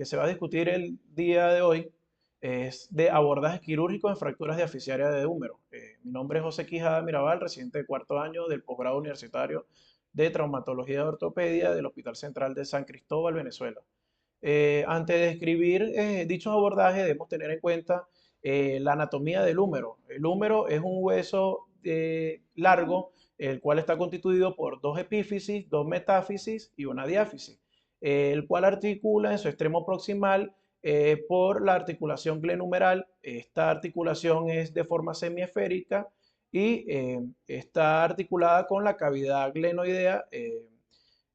que se va a discutir el día de hoy es de abordajes quirúrgicos en fracturas diaficiarias de húmero. Mi nombre es José Quijada Mirabal, residente de cuarto año del posgrado universitario de traumatología y ortopedia del Hospital Central de San Cristóbal, Venezuela. Antes de describir dichos abordajes, debemos tener en cuenta la anatomía del húmero. El húmero es un hueso largo, el cual está constituido por dos epífisis, dos metáfisis y una diáfisis, el cual articula en su extremo proximal por la articulación glenumeral. Esta articulación es de forma semiesférica y está articulada con la cavidad glenoidea.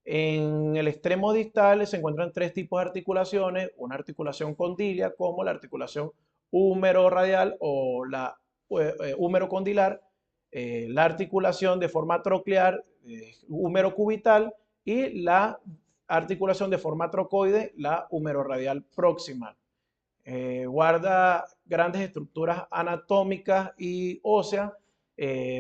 En el extremo distal se encuentran tres tipos de articulaciones: una articulación condilia, como la articulación húmero-radial o la húmero-condilar, la articulación de forma troclear, húmero-cubital, y la articulación de forma trocoide, la húmero-radial proximal. Guarda grandes estructuras anatómicas y óseas.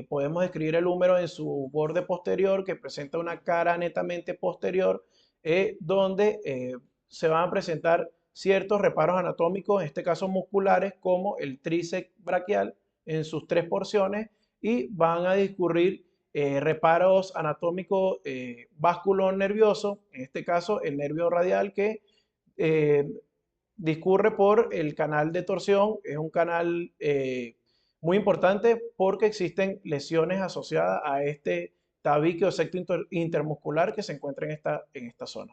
Podemos describir el húmero en su borde posterior, que presenta una cara netamente posterior, donde se van a presentar ciertos reparos anatómicos, en este caso musculares, como el tríceps braquial en sus tres porciones, y van a discurrir reparos anatómicos nerviosos, en este caso el nervio radial, que eh, discurre por el canal de torsión. Es un canal muy importante porque existen lesiones asociadas a este tabique o septo intermuscular que se encuentra en esta zona.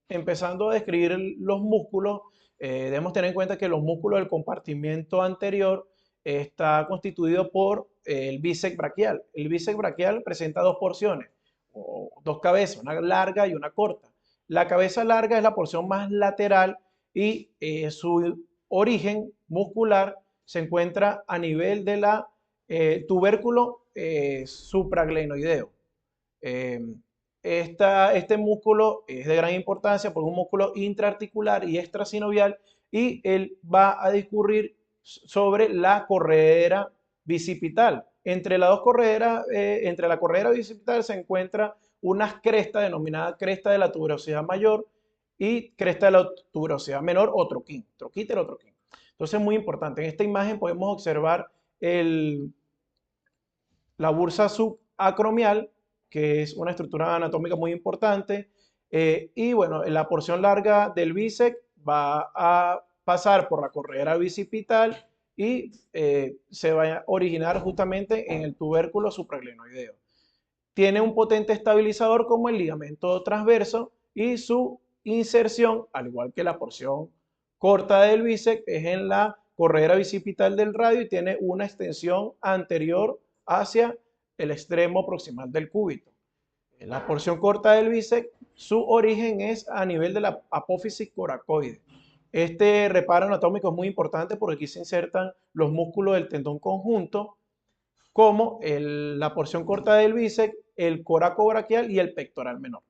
Empezando a describir los músculos, debemos tener en cuenta que los músculos del compartimiento anterior está constituido por el bíceps braquial. El bíceps braquial presenta dos porciones, o dos cabezas, una larga y una corta. La cabeza larga es la porción más lateral y su origen muscular se encuentra a nivel de la tubérculo supraglenoideo. Eh, este músculo es de gran importancia porque es un músculo intraarticular y extrasinovial, y él va a discurrir sobre la corredera bicipital. Entre las dos correderas, entre la corredera bicipital se encuentra una cresta denominada cresta de la tuberosidad mayor y cresta de la tuberosidad menor, o troquín, troquíter o troquín. Entonces es muy importante. En esta imagen podemos observar la bursa subacromial, que es una estructura anatómica muy importante. Y bueno, la porción larga del bíceps va a pasar por la corredera bicipital y se va a originar justamente en el tubérculo supraglenoideo. Tiene un potente estabilizador como el ligamento transverso, y su inserción, al igual que la porción corta del bíceps, es en la corredera bicipital del radio y tiene una extensión anterior hacia el extremo proximal del cúbito. En la porción corta del bíceps, su origen es a nivel de la apófisis coracoide. Este reparo anatómico es muy importante porque aquí se insertan los músculos del tendón conjunto, como la porción corta del bíceps, el coracobraquial y el pectoral menor.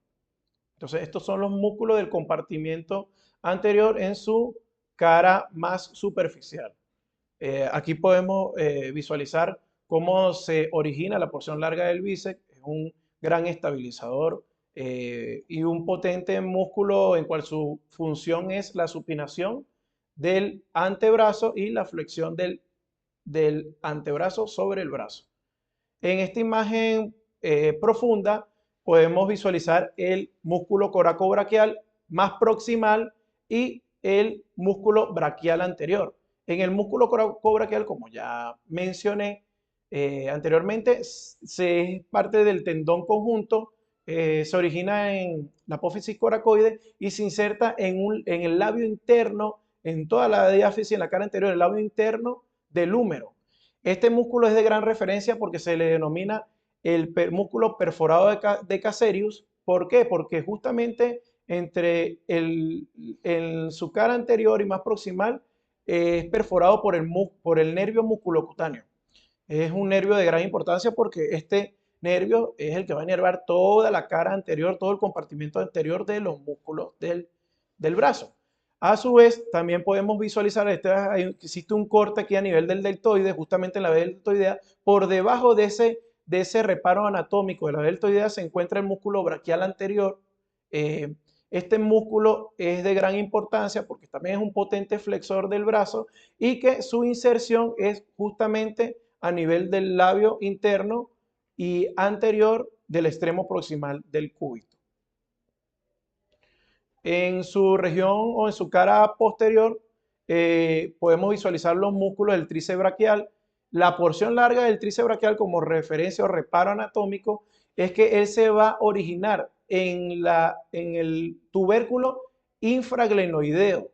Entonces, estos son los músculos del compartimiento anterior en su cara más superficial. Aquí podemos visualizar cómo se origina la porción larga del bíceps. Es un gran estabilizador y un potente músculo en cual su función es la supinación del antebrazo y la flexión del antebrazo sobre el brazo. En esta imagen profunda podemos visualizar el músculo coracobraquial más proximal y el músculo braquial anterior. En el músculo coracobraquial, como ya mencioné anteriormente, se es parte del tendón conjunto, se origina en la apófisis coracoide y se inserta en el labio interno, en toda la diáfisis, en la cara anterior, el labio interno del húmero. Este músculo es de gran referencia porque se le denomina el músculo perforado de Caserius. ¿Por qué? Porque justamente entre su cara anterior y más proximal es perforado por el nervio musculocutáneo. Es un nervio de gran importancia porque este nervio es el que va a inervar toda la cara anterior, todo el compartimiento anterior de los músculos del brazo. A su vez, también podemos visualizar, existe un corte aquí a nivel del deltoide, justamente en la deltoidea. Por debajo de ese reparo anatómico de la deltoidea se encuentra el músculo braquial anterior. este músculo es de gran importancia porque también es un potente flexor del brazo y que su inserción es justamente a nivel del labio interno y anterior del extremo proximal del cúbito. En su región o en su cara posterior podemos visualizar los músculos del tríceps braquial. La porción larga del tríceps braquial como referencia o reparo anatómico es que él se va a originar en el tubérculo infraglenoideo,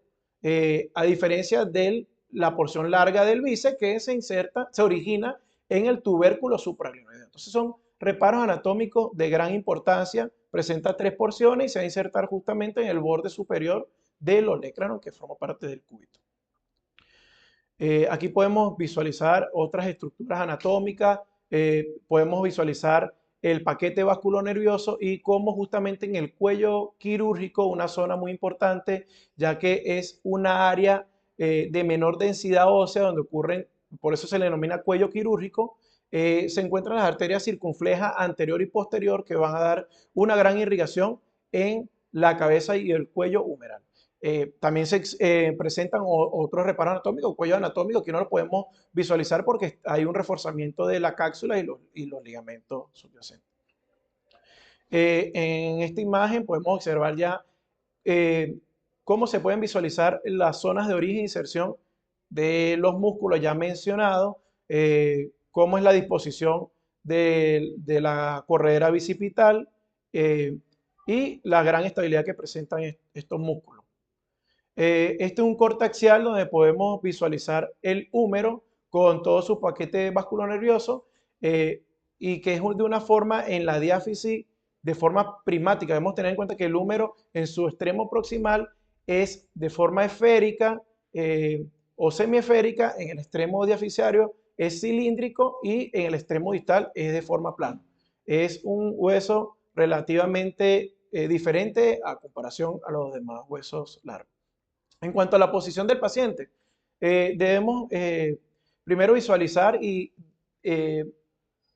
a diferencia de la porción larga del bíceps que se origina en el tubérculo supraglenoideo. Entonces son reparos anatómicos de gran importancia, presenta 3 porciones y se va a insertar justamente en el borde superior del olecrano que forma parte del cúbito. Aquí podemos visualizar otras estructuras anatómicas, podemos visualizar el paquete vasculonervioso y cómo justamente en el cuello quirúrgico, una zona muy importante, ya que es una área de menor densidad ósea donde ocurren, por eso se le denomina cuello quirúrgico, se encuentran las arterias circunflejas anterior y posterior que van a dar una gran irrigación en la cabeza y el cuello humeral. También se presentan otros reparos anatómicos, cuello anatómico, que no lo podemos visualizar porque hay un reforzamiento de la cápsula y los ligamentos subyacentes. En esta imagen podemos observar ya eh, cómo se pueden visualizar las zonas de origen e inserción de los músculos ya mencionados, cómo es la disposición de la corredera bicipital y la gran estabilidad que presentan estos músculos. Este es un corte axial donde podemos visualizar el húmero con todo su paquete vasculonervioso y que es de una forma en la diáfisis de forma primática. Debemos tener en cuenta que el húmero en su extremo proximal es de forma esférica o semiesférica, en el extremo diafisiario es cilíndrico y en el extremo distal es de forma plana. Es un hueso relativamente diferente a comparación a los demás huesos largos. En cuanto a la posición del paciente, debemos primero visualizar y eh,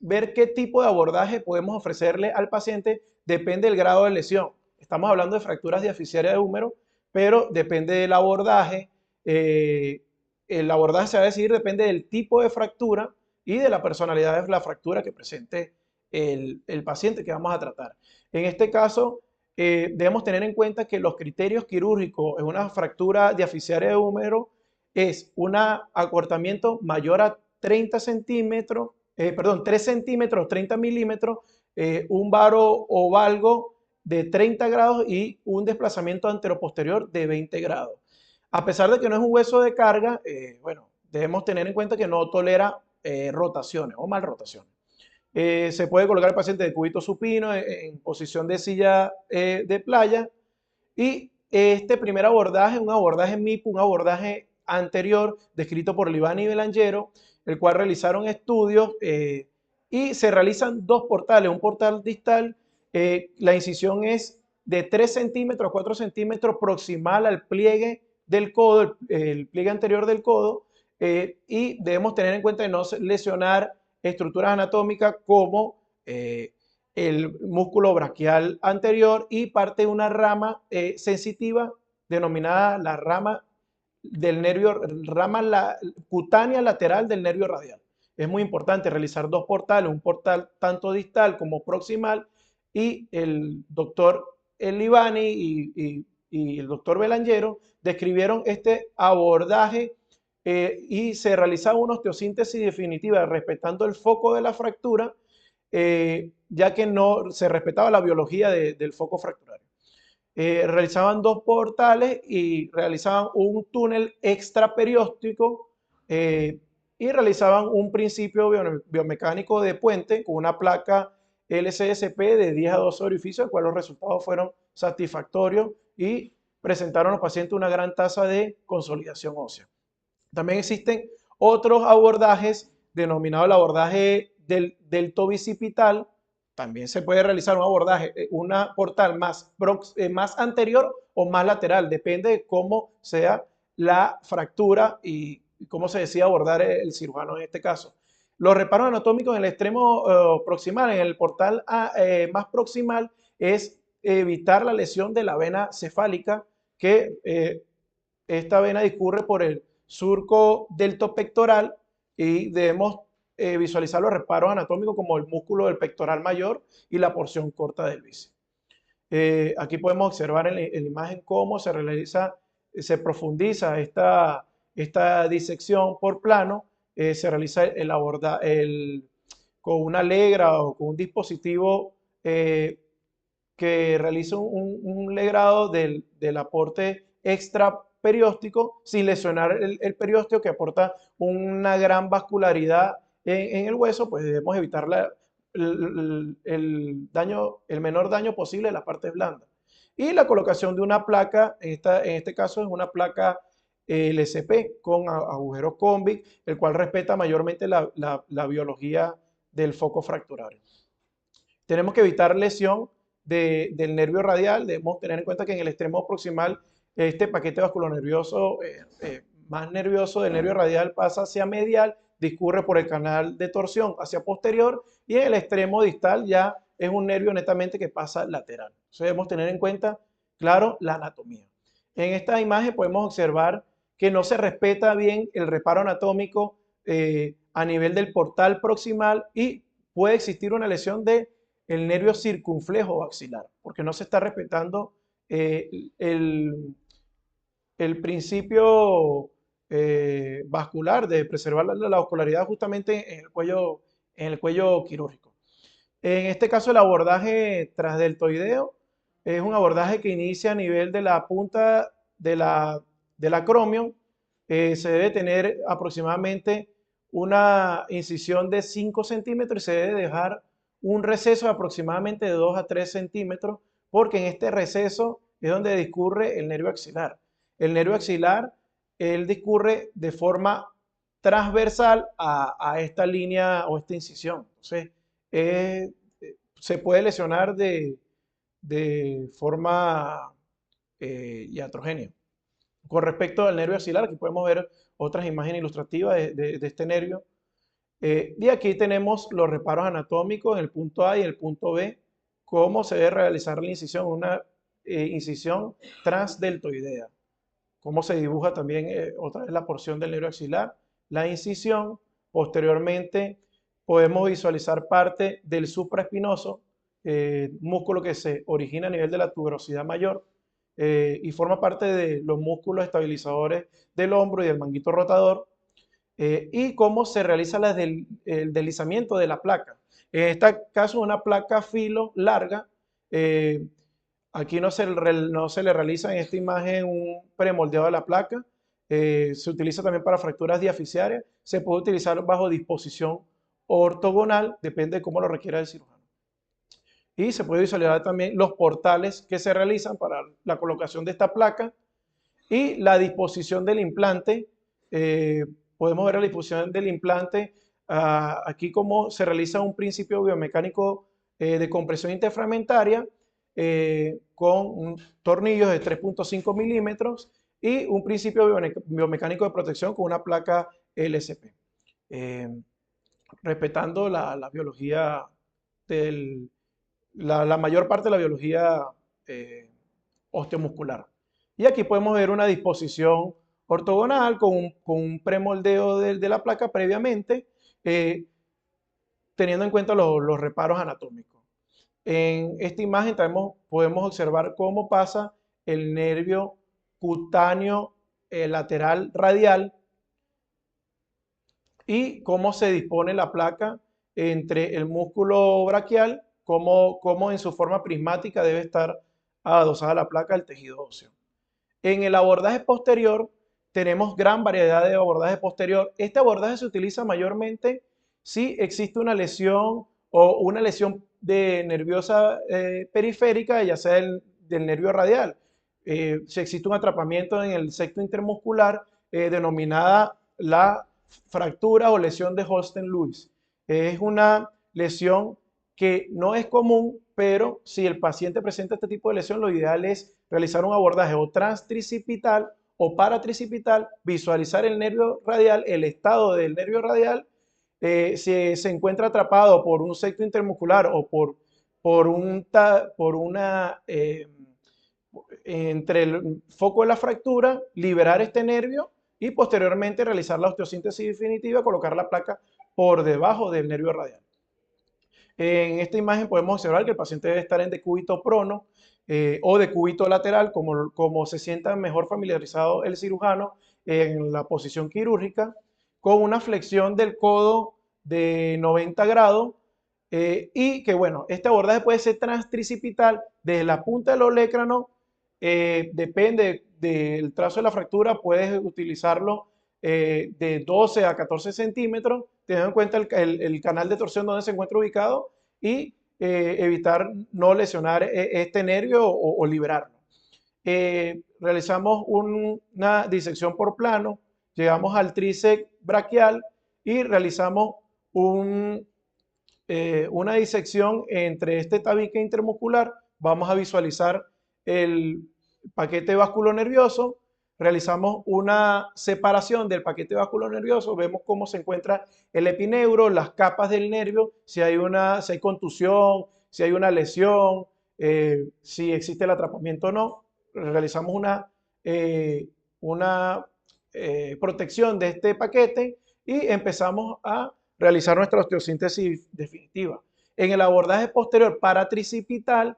ver qué tipo de abordaje podemos ofrecerle al paciente, depende del grado de lesión. Estamos hablando de fracturas diaficiarias de húmero, pero depende del abordaje. El abordaje se va a decidir, depende del tipo de fractura y de la personalidad de la fractura que presente el paciente que vamos a tratar. En este caso, debemos tener en cuenta que los criterios quirúrgicos en una fractura diaficiaria de húmero es un acortamiento mayor a 30 centímetros, perdón, 3 centímetros, 30 milímetros, un varo o valgo de 30 grados y un desplazamiento anteroposterior de 20 grados. A pesar de que no es un hueso de carga, bueno, debemos tener en cuenta que no tolera rotaciones o mal rotaciones. Se puede colocar el paciente de cúbito supino en posición de silla de playa y este primer abordaje, un abordaje MIP, un abordaje anterior descrito por Livani y Belangero, el cual realizaron estudios y se realizan dos portales, un portal distal, la incisión es de 3 centímetros a 4 centímetros proximal al pliegue del codo, el pliegue anterior del codo, y debemos tener en cuenta de no lesionar estructuras anatómicas como el músculo braquial anterior y parte de una rama sensitiva denominada la rama del nervio, cutánea lateral del nervio radial. Es muy importante realizar dos portales, un portal tanto distal como proximal, y el doctor Livani y el doctor Belangero describieron este abordaje y se realizaba una osteosíntesis definitiva respetando el foco de la fractura, ya que no se respetaba la biología del foco fracturario. Realizaban dos portales y realizaban un túnel extraperióstico y realizaban un principio biomecánico de puente con una placa LCSP de 10 a 12 orificios, el cual los resultados fueron satisfactorios y presentaron a los pacientes una gran tasa de consolidación ósea. También existen otros abordajes, denominado el abordaje del tobicipital. También se puede realizar un abordaje, una portal más anterior o más lateral, depende de cómo sea la fractura y cómo se decida abordar el cirujano en este caso. Los reparos anatómicos en el extremo proximal, en el portal más proximal, es evitar la lesión de la vena cefálica, que esta vena discurre por el surco deltopectoral y debemos visualizar los reparos anatómicos como el músculo del pectoral mayor y la porción corta del bíceps. Aquí podemos observar en la imagen cómo se realiza, se profundiza esta disección por plano, se realiza con una legra o con un dispositivo que realiza un legrado del aporte extraperióstico sin lesionar el periósteo, que aporta una gran vascularidad en el hueso. Pues debemos evitar daño, el menor daño posible de las partes blandas. Y la colocación de una placa, en este caso es una placa LCP con agujeros Convic, el cual respeta mayormente la biología del foco fracturario. Tenemos que evitar lesión del nervio radial. Debemos tener en cuenta que en el extremo proximal este paquete vasculonervioso más nervioso del nervio radial pasa hacia medial, discurre por el canal de torsión hacia posterior, y en el extremo distal ya es un nervio netamente que pasa lateral. Entonces debemos tener en cuenta, claro, la anatomía. En esta imagen podemos observar que no se respeta bien el reparo anatómico a nivel del portal proximal, y puede existir una lesión del nervio circunflejo axilar, porque no se está respetando el principio vascular de preservar la vascularidad justamente en el cuello quirúrgico. En este caso, el abordaje transdeltoideo es un abordaje que inicia a nivel de la punta del acromio. Se debe tener aproximadamente una incisión de 5 centímetros y se debe dejar un receso de aproximadamente de 2 a 3 centímetros, porque en este receso es donde discurre el nervio axilar. El nervio axilar, él discurre de forma transversal a esta línea o esta incisión. Entonces, se puede lesionar de forma iatrogénica. Con respecto al nervio axilar, aquí podemos ver otras imágenes ilustrativas de este nervio. Y aquí tenemos los reparos anatómicos en el punto A y el punto B, cómo se debe realizar la incisión, una incisión transdeltoidea. Cómo se dibuja también otra vez la porción del nervio axilar, la incisión. Posteriormente podemos visualizar parte del supraespinoso, músculo que se origina a nivel de la tuberosidad mayor y forma parte de los músculos estabilizadores del hombro y del manguito rotador, y cómo se realiza el deslizamiento de la placa. En este caso, una placa filo larga. Aquí no se le realiza en esta imagen un premoldeado de la placa. Se utiliza también para fracturas diaficiarias. Se puede utilizar bajo disposición ortogonal, depende de cómo lo requiera el cirujano. Y se puede visualizar también los portales que se realizan para la colocación de esta placa y la disposición del implante. Podemos ver la disposición del implante aquí, como se realiza un principio biomecánico de compresión interfragmentaria con tornillos de 3.5 milímetros y un principio biomecánico de protección con una placa LSP, respetando la biología la mayor parte de la biología osteomuscular. Y aquí podemos ver una disposición ortogonal con un premoldeo de la placa previamente, teniendo en cuenta los reparos anatómicos. En esta imagen también podemos observar cómo pasa el nervio cutáneo lateral radial y cómo se dispone la placa entre el músculo braquial, cómo en su forma prismática debe estar adosada la placa al tejido óseo. En el abordaje posterior tenemos gran variedad de abordaje posterior. Este abordaje se utiliza mayormente si existe una lesión o una lesión nerviosa periférica, ya sea del nervio radial. Si existe un atrapamiento en el septo intermuscular, denominada la fractura o lesión de Holsten-Lewis. Es una lesión que no es común, pero si el paciente presenta este tipo de lesión, lo ideal es realizar un abordaje o transtricipital o paratricipital, visualizar el nervio radial, el estado del nervio radial. Si se encuentra atrapado por un septo intermuscular o por por una, entre el foco de la fractura, liberar este nervio y posteriormente realizar la osteosíntesis definitiva, colocar la placa por debajo del nervio radial. En esta imagen podemos observar que el paciente debe estar en decúbito prono o decúbito lateral, como se sienta mejor familiarizado el cirujano en la posición quirúrgica, con una flexión del codo de 90 grados y que, bueno, este abordaje puede ser transtricipital desde la punta del olecrano, depende del trazo de la fractura, puedes utilizarlo de 12 a 14 centímetros, teniendo en cuenta el canal de torsión donde se encuentra ubicado y evitar no lesionar este nervio o liberarlo. Realizamos una disección por plano, llegamos al tríceps braquial y realizamos una disección entre este tabique intermuscular. Vamos a visualizar el paquete nervioso, realizamos una separación del paquete nervioso, vemos cómo se encuentra el epineuro, las capas del nervio, si hay contusión, si hay una lesión, si existe el atrapamiento o no. Realizamos una protección de este paquete y empezamos a realizar nuestra osteosíntesis definitiva. En el abordaje posterior paratricipital,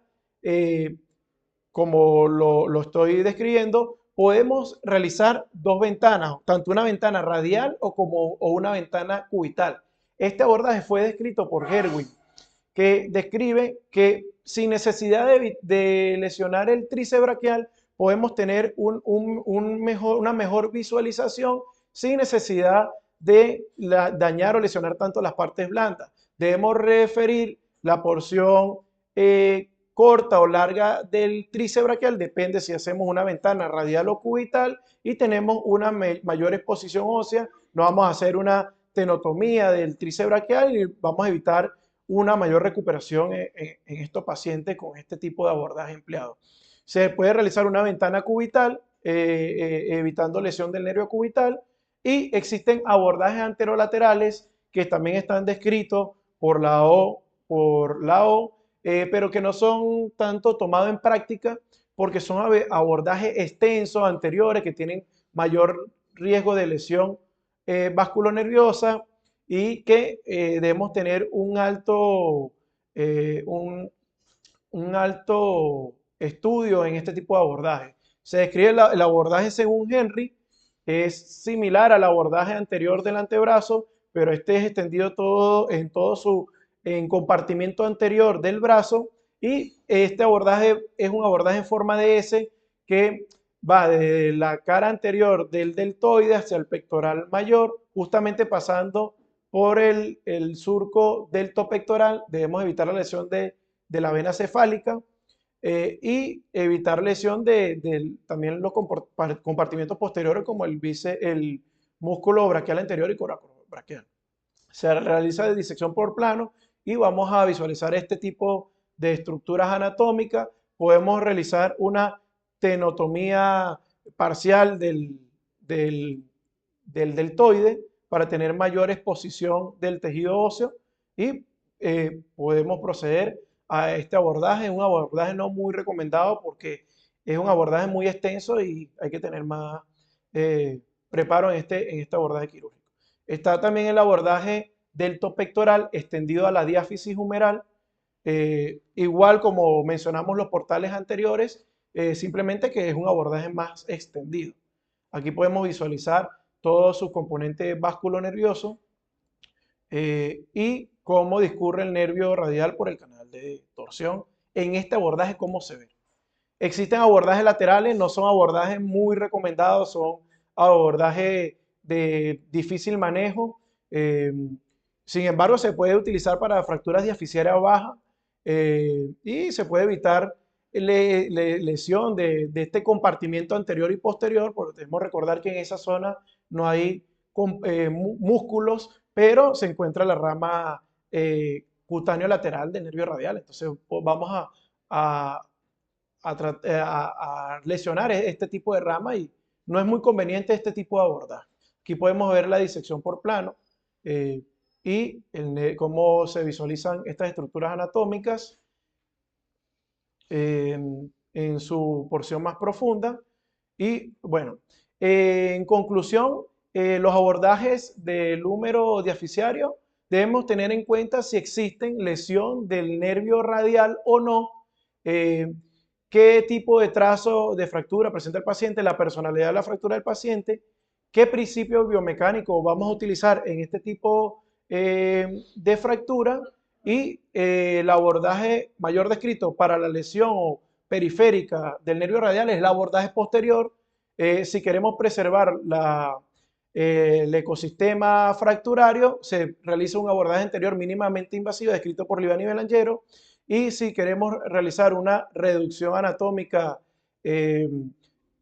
como lo estoy describiendo, podemos realizar dos ventanas, tanto una ventana radial o una ventana cubital. Este abordaje fue descrito por Herwin, que describe que sin necesidad de lesionar el tríceps braquial, podemos tener una mejor visualización sin necesidad de dañar o lesionar tanto las partes blandas. Debemos referir la porción corta o larga del tríceps braquial, depende si hacemos una ventana radial o cubital y tenemos una mayor exposición ósea. No vamos a hacer una tenotomía del tríceps braquial y vamos a evitar una mayor recuperación en estos pacientes con este tipo de abordaje empleado. Se puede realizar una ventana cubital, evitando lesión del nervio cubital, y existen abordajes anterolaterales que también están descritos por la O, pero que no son tanto tomados en práctica porque son abordajes extensos anteriores que tienen mayor riesgo de lesión vasculonerviosa y que debemos tener eh, un, un alto estudio en este tipo de abordaje. Se describe el abordaje según Henry, es similar al abordaje anterior del antebrazo, pero este es extendido en compartimiento anterior del brazo y este abordaje es un abordaje en forma de S que va desde la cara anterior del deltoide hacia el pectoral mayor, justamente pasando por el surco deltopectoral. Debemos evitar la lesión de la vena cefálica y evitar lesión de también los compartimientos posteriores como el músculo braquial anterior y coracobraquial. Se realiza de disección por plano y vamos a visualizar este tipo de estructuras anatómicas. Podemos realizar una tenotomía parcial del deltoide para tener mayor exposición del tejido óseo y podemos proceder a este abordaje. Es un abordaje no muy recomendado porque es un abordaje muy extenso y hay que tener más preparo en este abordaje quirúrgico. Está también el abordaje delto pectoral extendido a la diáfisis humeral, igual como mencionamos los portales anteriores, simplemente que es un abordaje más extendido. Aquí podemos visualizar todos sus componentes vasculonerviosos y cómo discurre el nervio radial por el canal de torsión. En este abordaje, ¿cómo se ve? Existen abordajes laterales, no son abordajes muy recomendados, son abordajes de difícil manejo. Sin embargo, se puede utilizar para fracturas diaficiarias bajas y se puede evitar lesión de este compartimiento anterior y posterior, porque debemos recordar que en esa zona no hay músculos, pero se encuentra la rama cutáneo lateral del nervio radial. Entonces vamos a, a lesionar este tipo de rama y no es muy conveniente este tipo de abordaje. Aquí podemos ver la disección por plano y cómo se visualizan estas estructuras anatómicas en su porción más profunda. Y bueno, en conclusión, los abordajes del húmero diaficiario debemos tener en cuenta si existen lesión del nervio radial o no, eh, qué tipo de trazo de fractura presenta el paciente, la personalidad de la fractura del paciente, qué principio biomecánico vamos a utilizar en este tipo de fractura y el abordaje mayor descrito para la lesión periférica del nervio radial es el abordaje posterior. Si queremos preservar el ecosistema fracturario, se realiza un abordaje anterior mínimamente invasivo descrito por Livani Belangero. Y si queremos realizar una reducción anatómica eh,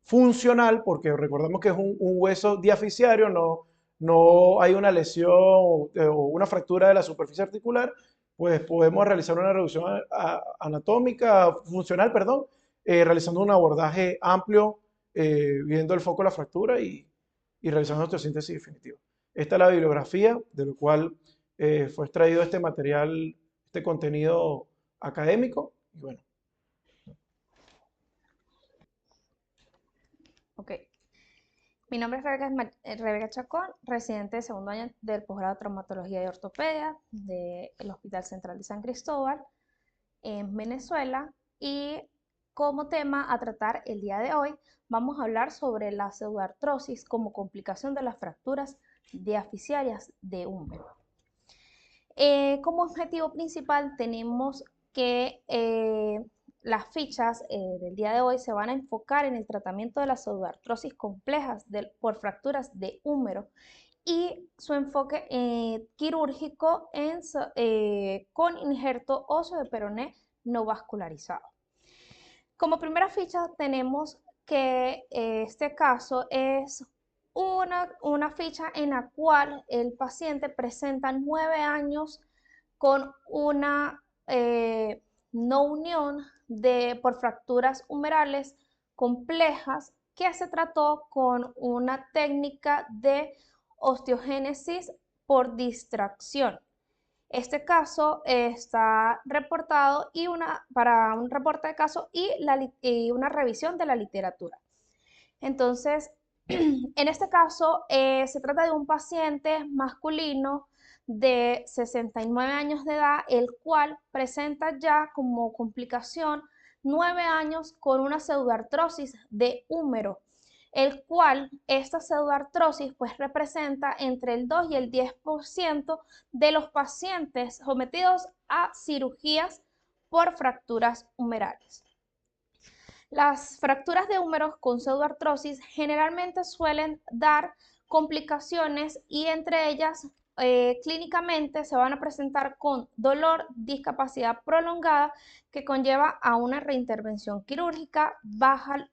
funcional, porque recordamos que es un hueso diaficiario, no hay una lesión o una fractura de la superficie articular, pues podemos realizar una reducción anatómica, funcional, perdón, realizando un abordaje amplio, viendo el foco de la fractura y realizando osteosíntesis definitiva. Esta es la bibliografía de lo cual fue extraído este material, este contenido académico. Y bueno, Ok. Mi nombre es Rebeca Chacón, residente de segundo año del posgrado de Traumatología y Ortopedia del Hospital Central de San Cristóbal en Venezuela. Y como tema a tratar el día de hoy, vamos a hablar sobre la pseudoartrosis como complicación de las fracturas diaficiarias de húmero. Como objetivo principal tenemos que las fichas del día de hoy se van a enfocar en el tratamiento de las pseudoartrosis complejas por fracturas de húmero y su enfoque quirúrgico con injerto óseo de peroné no vascularizado. Como primera ficha tenemos que este caso es una ficha en la cual el paciente presenta 9 años con una no unión por fracturas humerales complejas que se trató con una técnica de osteogénesis por distracción. Este caso está reportado para un reporte de caso y una revisión de la literatura. Entonces, en este caso se trata de un paciente masculino de 69 años de edad, el cual presenta ya como complicación 9 años con una pseudoartrosis de húmero, el cual esta pseudoartrosis pues representa entre el 2 y el 10% de los pacientes sometidos a cirugías por fracturas humerales. Las fracturas de húmeros con pseudoartrosis generalmente suelen dar complicaciones y entre ellas clínicamente se van a presentar con dolor, discapacidad prolongada que conlleva a una reintervención quirúrgica, baja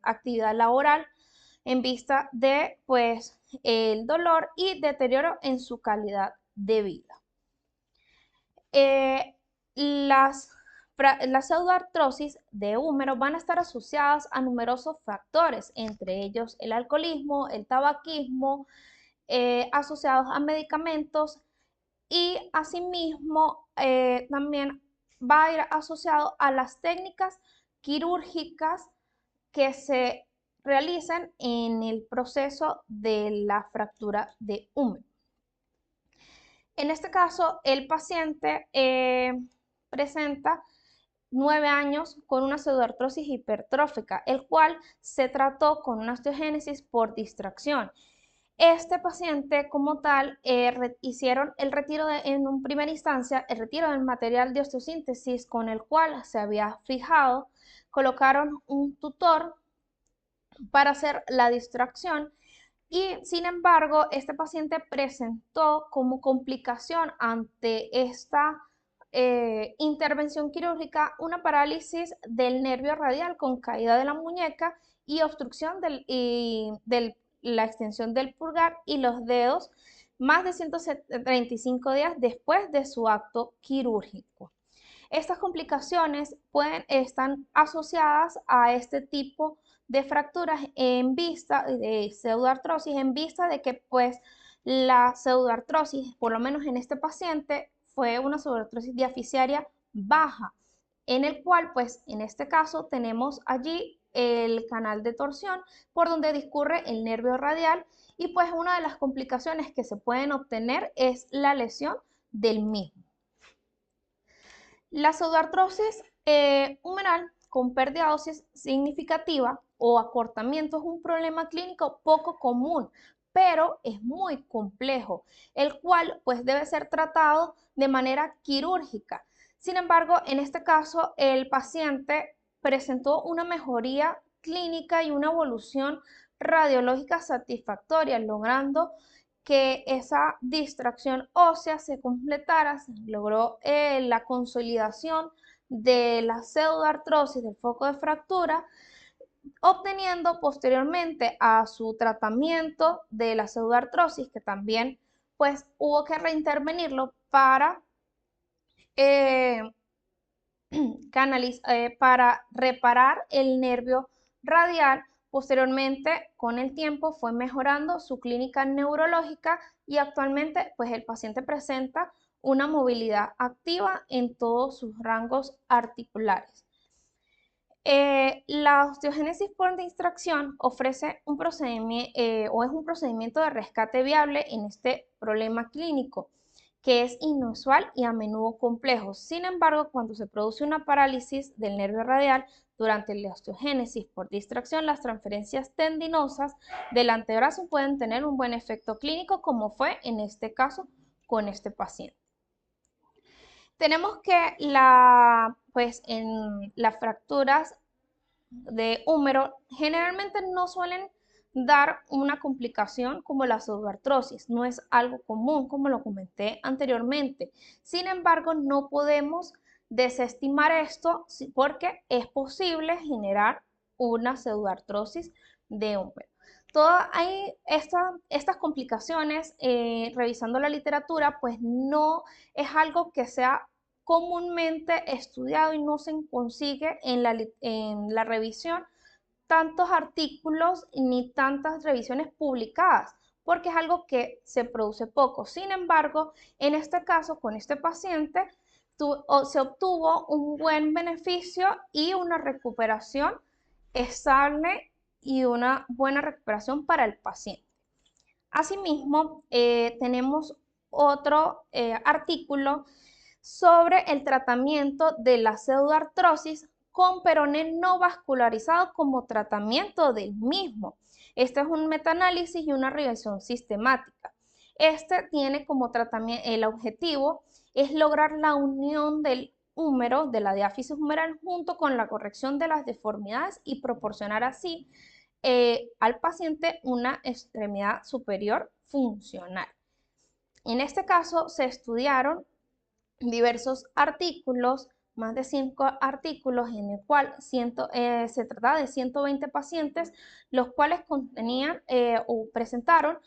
actividad laboral en vista de pues el dolor y deterioro en su calidad de vida. Las pseudoartrosis de húmero van a estar asociadas a numerosos factores, entre ellos el alcoholismo, el tabaquismo, asociados a medicamentos y asimismo también va a ir asociado a las técnicas quirúrgicas que se realizan en el proceso de la fractura de húmero. En este caso, el paciente presenta 9 años con una pseudoartrosis hipertrófica, el cual se trató con una osteogénesis por distracción. Este paciente como tal hicieron el retiro en un primera instancia, el retiro del material de osteosíntesis con el cual se había fijado, colocaron un tutor para hacer la distracción y sin embargo este paciente presentó como complicación ante esta intervención quirúrgica una parálisis del nervio radial con caída de la muñeca y obstrucción de la extensión del pulgar y los dedos más de 135 días después de su acto quirúrgico. Estas complicaciones están asociadas a este tipo de fracturas en vista de pseudoartrosis, en vista de que pues la pseudoartrosis, por lo menos en este paciente, fue una pseudoartrosis diaficiaria baja en el cual, pues, en este caso tenemos allí el canal de torsión por donde discurre el nervio radial y pues una de las complicaciones que se pueden obtener es la lesión del mismo. La pseudoartrosis humeral con pérdida ósea significativa o acortamiento es un problema clínico poco común, pero es muy complejo, el cual pues debe ser tratado de manera quirúrgica. Sin embargo, en este caso, el paciente presentó una mejoría clínica y una evolución radiológica satisfactoria, logrando que esa distracción ósea se completara, se logró la consolidación de la pseudoartrosis del foco de fractura, obteniendo posteriormente a su tratamiento de la pseudoartrosis, que también pues hubo que reintervenirlo eh, para reparar el nervio radial. Posteriormente, con el tiempo, fue mejorando su clínica neurológica y actualmente, pues el paciente presenta una movilidad activa en todos sus rangos articulares. La osteogénesis por distracción ofrece un procedimiento o es un procedimiento de rescate viable en este problema clínico, que es inusual y a menudo complejo. Sin embargo, cuando se produce una parálisis del nervio radial durante la osteogénesis por distracción, las transferencias tendinosas del antebrazo pueden tener un buen efecto clínico, como fue en este caso con este paciente. Tenemos que pues en las fracturas de húmero generalmente no suelen dar una complicación como la pseudoartrosis. No es algo común, como lo comenté anteriormente. Sin embargo, no podemos desestimar esto porque es posible generar una pseudoartrosis de húmero. Hay estas complicaciones, revisando la literatura, pues no es algo que sea comúnmente estudiado y no se consigue en la revisión tantos artículos ni tantas revisiones publicadas, porque es algo que se produce poco. Sin embargo, en este caso, con este paciente, se obtuvo un buen beneficio y una recuperación estable y una buena recuperación para el paciente. Asimismo, tenemos otro artículo sobre el tratamiento de la pseudoartrosis con peroné no vascularizado como tratamiento del mismo. Este es un metaanálisis y una revisión sistemática. Este tiene como tratamiento, el objetivo es lograr la unión del húmero, de la diáfisis humeral, junto con la corrección de las deformidades y proporcionar así al paciente una extremidad superior funcional. En este caso se estudiaron diversos artículos, más de 5 artículos, en el cual se trataba de 120 pacientes, los cuales contenían o presentaron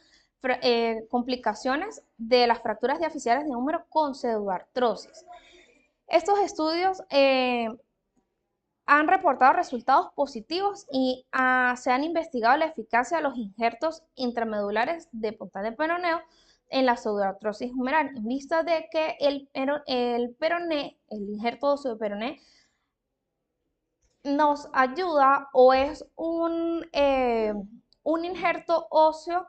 complicaciones de las fracturas diaficiales de húmero con pseudoartrosis. Estos estudios han reportado resultados positivos y se han investigado la eficacia de los injertos intramedulares de punta de peroneo en la pseudoartrosis humeral, en vista de que el peroné, el injerto óseo de peroné, nos ayuda o es un injerto óseo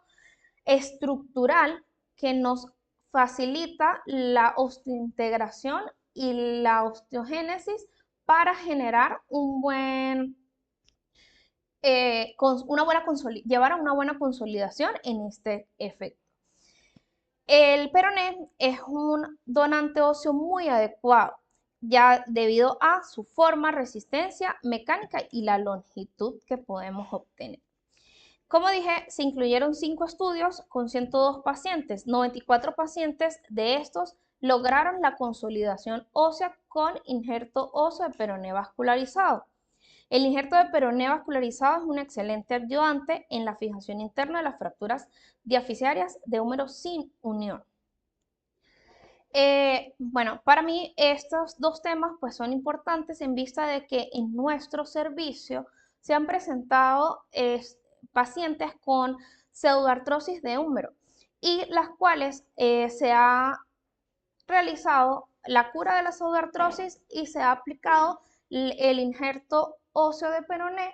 estructural que nos facilita la osteointegración y la osteogénesis para generar llevar a una buena consolidación en este efecto. El peroné es un donante óseo muy adecuado, ya debido a su forma, resistencia mecánica y la longitud que podemos obtener. Como dije, se incluyeron 5 estudios con 102 pacientes. 94 pacientes de estos lograron la consolidación ósea con injerto óseo de peroné vascularizado. El injerto de peroné vascularizado es un excelente ayudante en la fijación interna de las fracturas diaficiarias de húmero sin unión. Bueno, para mí estos dos temas pues son importantes en vista de que en nuestro servicio se han presentado pacientes con pseudoartrosis de húmero y las cuales se ha realizado la cura de la pseudoartrosis y se ha aplicado el injerto óseo de peroné,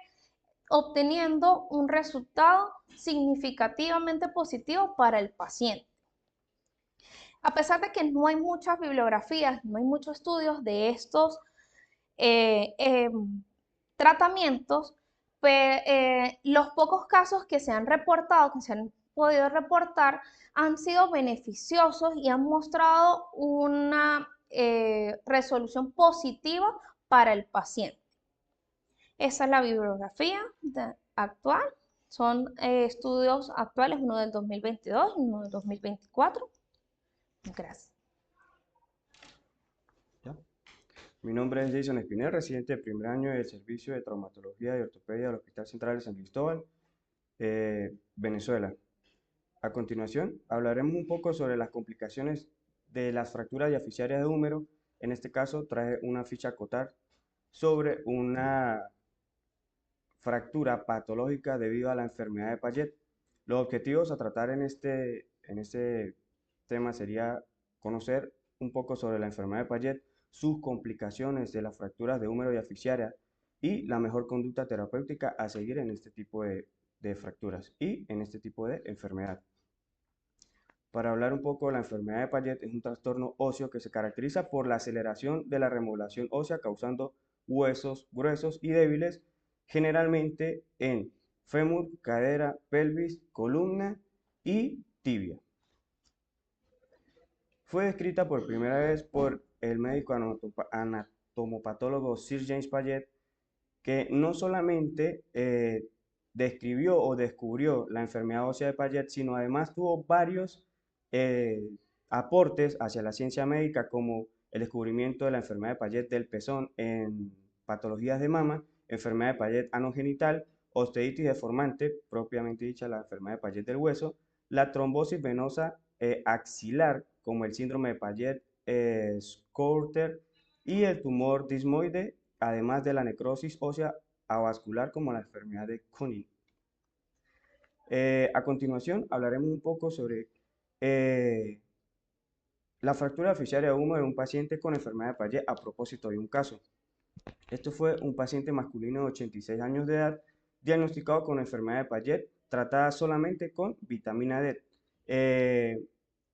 obteniendo un resultado significativamente positivo para el paciente. A pesar de que no hay muchas bibliografías, no hay muchos estudios de estos eh, eh, tratamientos, los pocos casos que se han reportado, que se han podido reportar, han sido beneficiosos y han mostrado una resolución positiva para el paciente. Esa es la bibliografía actual. Son estudios actuales, uno del 2022 y uno del 2024. Gracias. ¿Ya? Mi nombre es Jason Espinel, residente de primer año del Servicio de Traumatología y Ortopedia del Hospital Central de San Cristóbal, Venezuela. A continuación, hablaremos un poco sobre las complicaciones de las fracturas diaficiarias de húmero. En este caso, traje una ficha a acotar sobre una fractura patológica debido a la enfermedad de Payet. Los objetivos a tratar en este tema sería conocer un poco sobre la enfermedad de Payet, sus complicaciones de las fracturas de húmero y asfixiaria y la mejor conducta terapéutica a seguir en este tipo de fracturas y en este tipo de enfermedad. Para hablar un poco, la enfermedad de Payet es un trastorno óseo que se caracteriza por la aceleración de la remodelación ósea causando huesos gruesos y débiles, generalmente en fémur, cadera, pelvis, columna y tibia. Fue descrita por primera vez por el médico anatomopatólogo Sir James Payet, que no solamente describió o descubrió la enfermedad ósea de Payet, sino además tuvo varios eh, aportes hacia la ciencia médica, como el descubrimiento de la enfermedad de Payet del pezón en patologías de mama, enfermedad de Payet anogenital, osteitis deformante, propiamente dicha la enfermedad de Payet del hueso, la trombosis venosa axilar, como el síndrome de Payet-Coulter, y el tumor dismoide, además de la necrosis ósea avascular como la enfermedad de Cunin. A continuación hablaremos un poco sobre la fractura asfixiaria de húmero en un paciente con enfermedad de Payet a propósito de un caso. Esto fue un paciente masculino de 86 años de edad diagnosticado con enfermedad de Payet tratada solamente con vitamina D.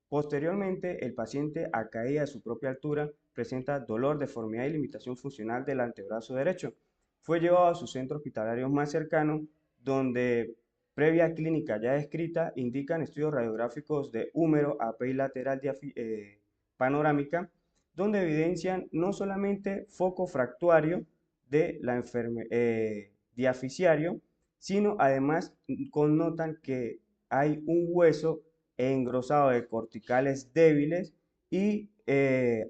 Posteriormente, el paciente a caída de su propia altura presenta dolor, deformidad y limitación funcional del antebrazo derecho. Fue llevado a su centro hospitalario más cercano, donde, previa clínica ya descrita, indican estudios radiográficos de húmero, AP y lateral panorámica, donde evidencian no solamente foco fractuario de la diaficiario, sino además connotan que hay un hueso engrosado de corticales débiles y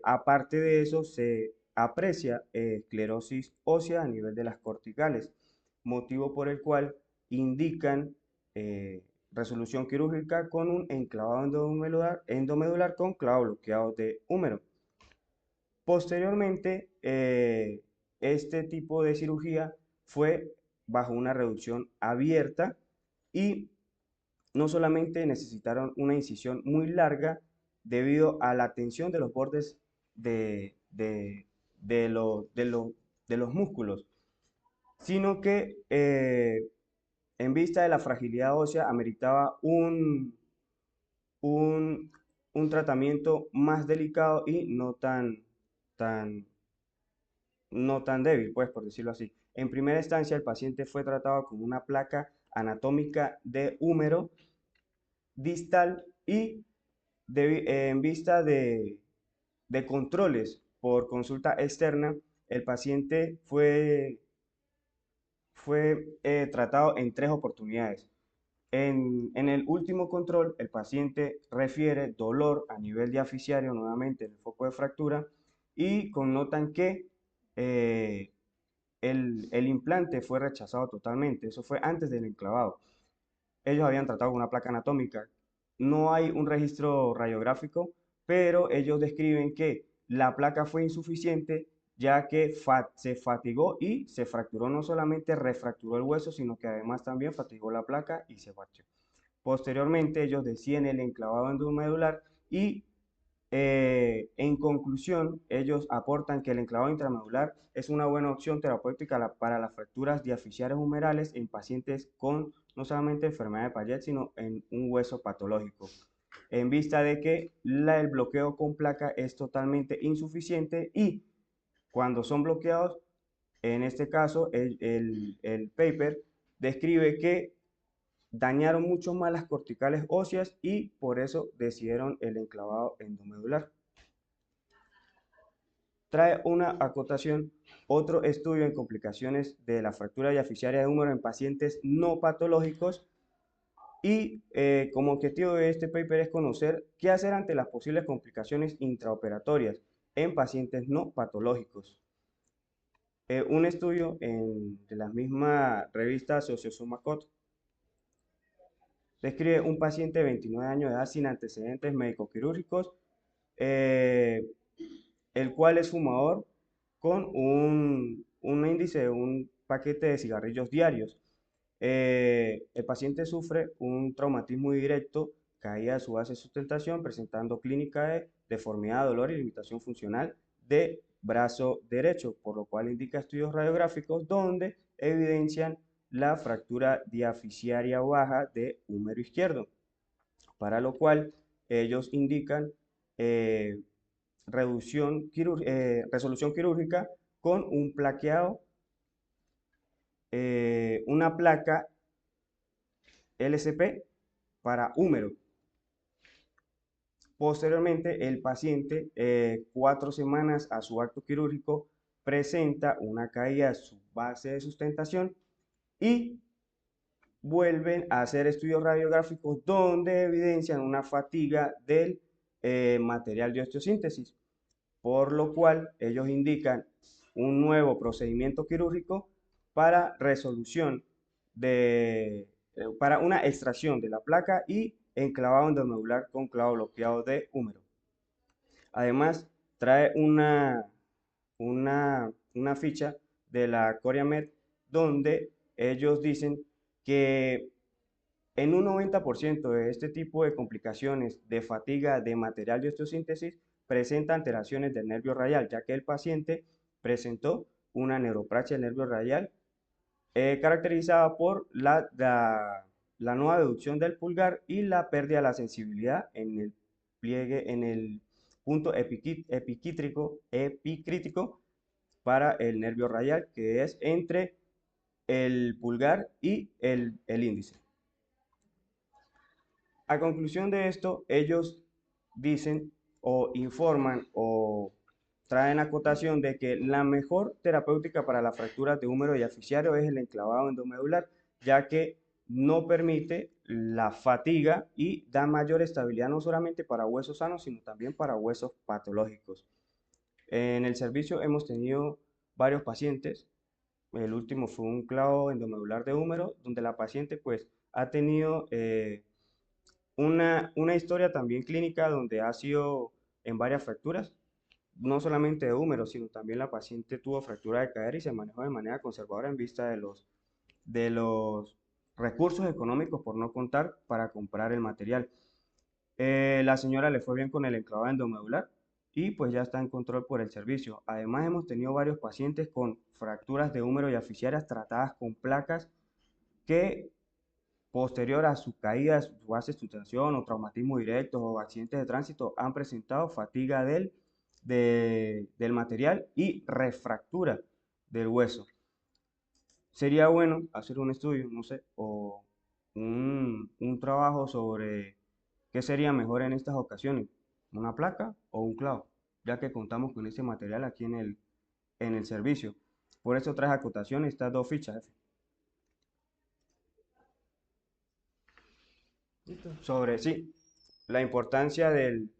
aparte de eso se aprecia esclerosis ósea a nivel de las corticales, motivo por el cual indican resolución quirúrgica con un enclavado endomedular con clavo bloqueado de húmero. Posteriormente, este tipo de cirugía fue bajo una reducción abierta y no solamente necesitaron una incisión muy larga debido a la tensión de los bordes de, de, de, lo- de lo- de los músculos, sino que en vista de la fragilidad ósea ameritaba un, un tratamiento más delicado y tan, no tan débil, pues, por decirlo así. En primera instancia, el paciente fue tratado con una placa anatómica de húmero distal y en vista de controles por consulta externa, el paciente fue tratado en 3 oportunidades. En el último control, el paciente refiere dolor a nivel diaficiario, nuevamente en el foco de fractura, y connotan que el implante fue rechazado totalmente. Eso fue antes del enclavado. Ellos habían tratado con una placa anatómica. No hay un registro radiográfico, pero ellos describen que la placa fue insuficiente ya que se fatigó y se fracturó, no solamente refracturó el hueso, sino que además también fatigó la placa y se partió. Posteriormente ellos deciden el enclavado endomedular y En conclusión, ellos aportan que el enclavado intramedular es una buena opción terapéutica para las fracturas diaficiales humerales en pacientes con no solamente enfermedad de Payet, sino en un hueso patológico, en vista de que el bloqueo con placa es totalmente insuficiente y cuando son bloqueados, en este caso, el paper describe que dañaron mucho más las corticales óseas y por eso decidieron el enclavado endomedular. Trae una acotación, otro estudio en complicaciones de la fractura diaficiaria de húmero en pacientes no patológicos y como objetivo de este paper es conocer qué hacer ante las posibles complicaciones intraoperatorias en pacientes no patológicos. Un estudio de la misma revista Sociosumacot describe un paciente de 29 años de edad sin antecedentes médico-quirúrgicos, el cual es fumador con un índice de un paquete de cigarrillos diarios. El paciente sufre un traumatismo directo, caída de su base de sustentación, presentando clínica de deformidad, dolor y limitación funcional de brazo derecho, por lo cual indica estudios radiográficos donde evidencian la fractura diaficiaria baja de húmero izquierdo, para lo cual ellos indican resolución quirúrgica con un plaqueado, una placa LCP para húmero. Posteriormente, el paciente, 4 semanas a su acto quirúrgico, presenta una caída de su base de sustentación y vuelven a hacer estudios radiográficos donde evidencian una fatiga del material de osteosíntesis, por lo cual ellos indican un nuevo procedimiento quirúrgico para resolución para una extracción de la placa y enclavado endomedular con clavo bloqueado de húmero. Además, trae una ficha de la CoreaMed donde ellos dicen que en un 90% de este tipo de complicaciones de fatiga de material de osteosíntesis presenta alteraciones del nervio radial, ya que el paciente presentó una neuropraxia del nervio radial caracterizada por la nueva deducción del pulgar y la pérdida de la sensibilidad en el pliegue, en el punto epicrítico para el nervio radial, que es entre el pulgar y el índice. A conclusión de esto, ellos dicen o informan o traen acotación de que la mejor terapéutica para las fracturas de húmero diaficiario es el enclavado endomedular, ya que no permite la fatiga y da mayor estabilidad no solamente para huesos sanos, sino también para huesos patológicos. En el servicio hemos tenido varios pacientes. El último fue un clavo endomedular de húmero, donde la paciente pues ha tenido una historia también clínica donde ha sido en varias fracturas, no solamente de húmero, sino también la paciente tuvo fractura de cadera y se manejó de manera conservadora en vista de los recursos económicos por no contar para comprar el material. La señora le fue bien con el enclavado endomedular y pues ya está en control por el servicio. Además hemos tenido varios pacientes con fracturas de húmero y aficiarias tratadas con placas que posterior a su caída de su base de sustentación o traumatismo directo o accidentes de tránsito han presentado fatiga del material y refractura del hueso. Sería bueno hacer un estudio, no sé, o un trabajo sobre qué sería mejor en estas ocasiones, una placa o un clavo, ya que contamos con ese material aquí en el servicio. Por eso traje a cotación estas dos fichas, sobre, sí, la importancia del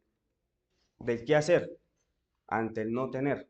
qué hacer ante el no tener.